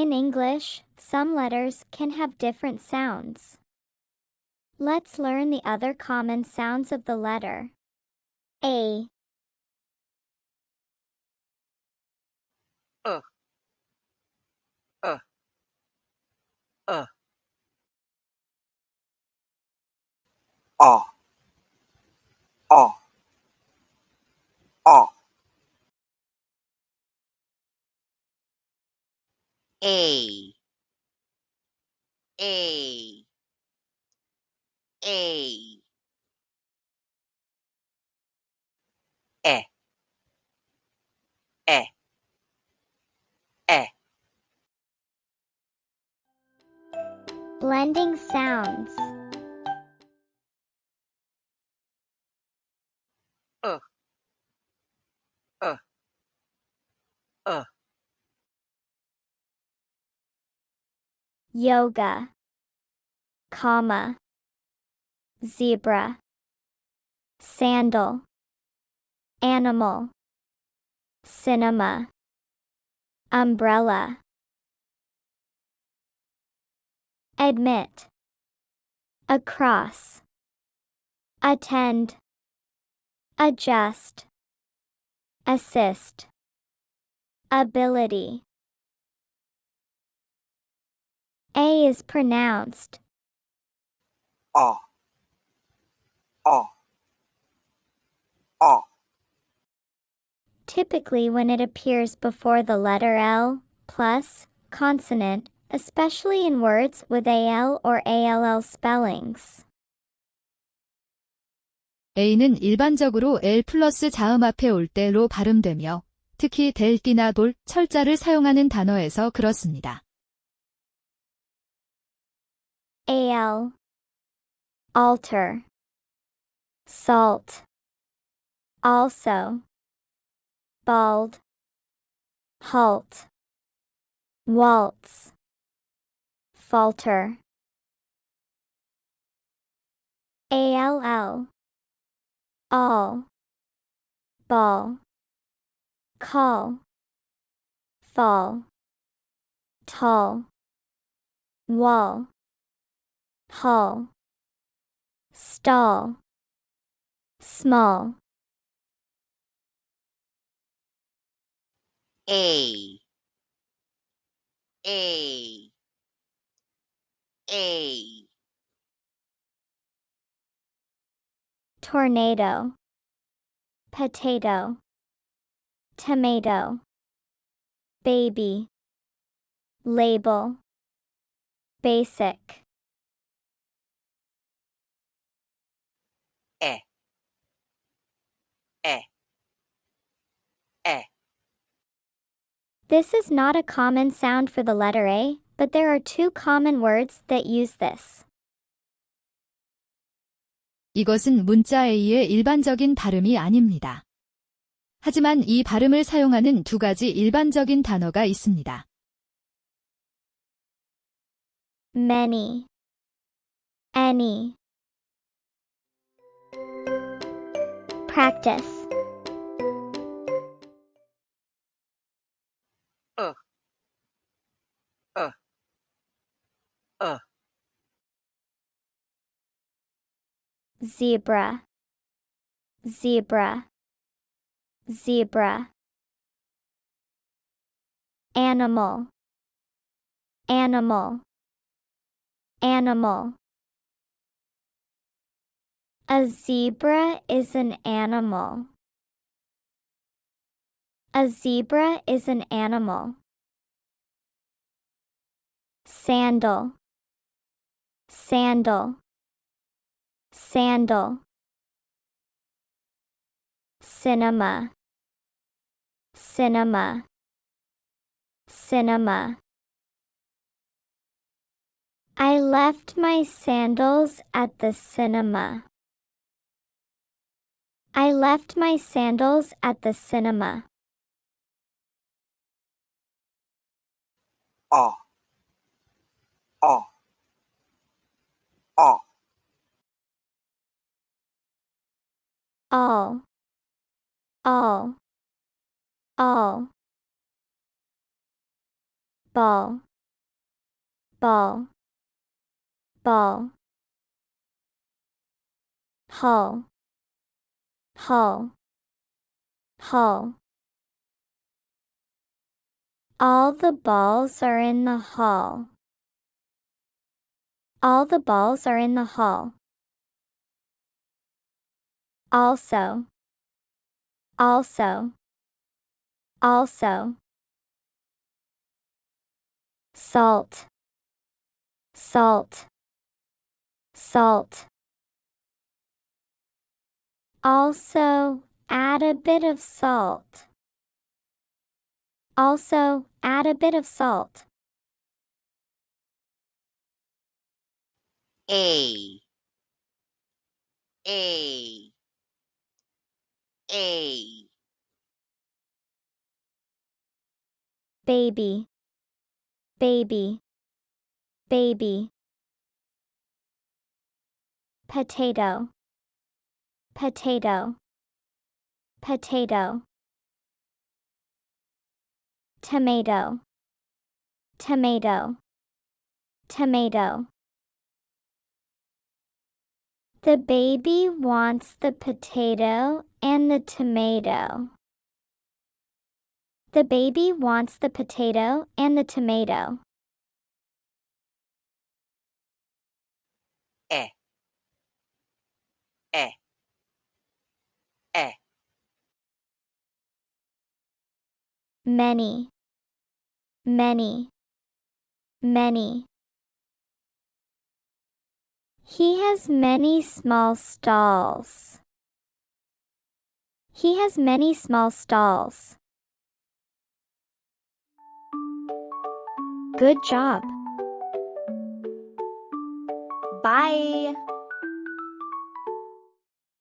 In English, some letters can have different sounds. Let's learn the other common sounds of the letter A. uh, uh, uh, ah, ah, ah. A, A, A, E, E, E. Blending sounds. Uh, uh, uh. Yoga, comma, zebra, sandal, animal, cinema, umbrella. Admit, across, attend, adjust, assist, ability. A is pronounced Ah, ah, ah. typically when it appears before the letter L plus consonant, especially in words with AL or ALL spellings. A는 일반적으로 L 플러스 자음 앞에 올 때로 발음되며 특히 델, 띠나 돌, 철자를 사용하는 단어에서 그렇습니다. AL, alter, salt, also, bald, halt, waltz, falter. ALL, all, ball, call, fall, tall, wall, hull, stall, small. A, A, A. Tornado, potato, tomato, baby, label, basic. E, E, E. This is not a common sound for the letter A, but there are two common words that use this. 이것은 문자 A의 일반적인 발음이 아닙니다. 하지만 이 발음을 사용하는 두 가지 일반적인 단어가 있습니다. Many, any. Practice. Uh, uh, uh. Zebra, zebra, zebra. Animal, animal, animal. A zebra is an animal. A zebra is an animal. Sandal, sandal, sandal. Cinema, cinema, cinema. I left my sandals at the cinema. I left my sandals at the cinema. Ah, ah, ah. All, all, all. Ball, ball, ball. Hull, hull, hull. All the balls are in the hall. All the balls are in the hall. Also, also, also. Salt, salt, salt. Also, add a bit of salt. Also, add a bit of salt. A. A. A. Baby, baby, baby. Potato, potato, potato. Tomato, tomato, tomato. The baby wants the potato and the tomato. The baby wants the potato and the tomato. E. E. E. Many, many, many. He has many small stalls. He has many small stalls. Good job. Bye.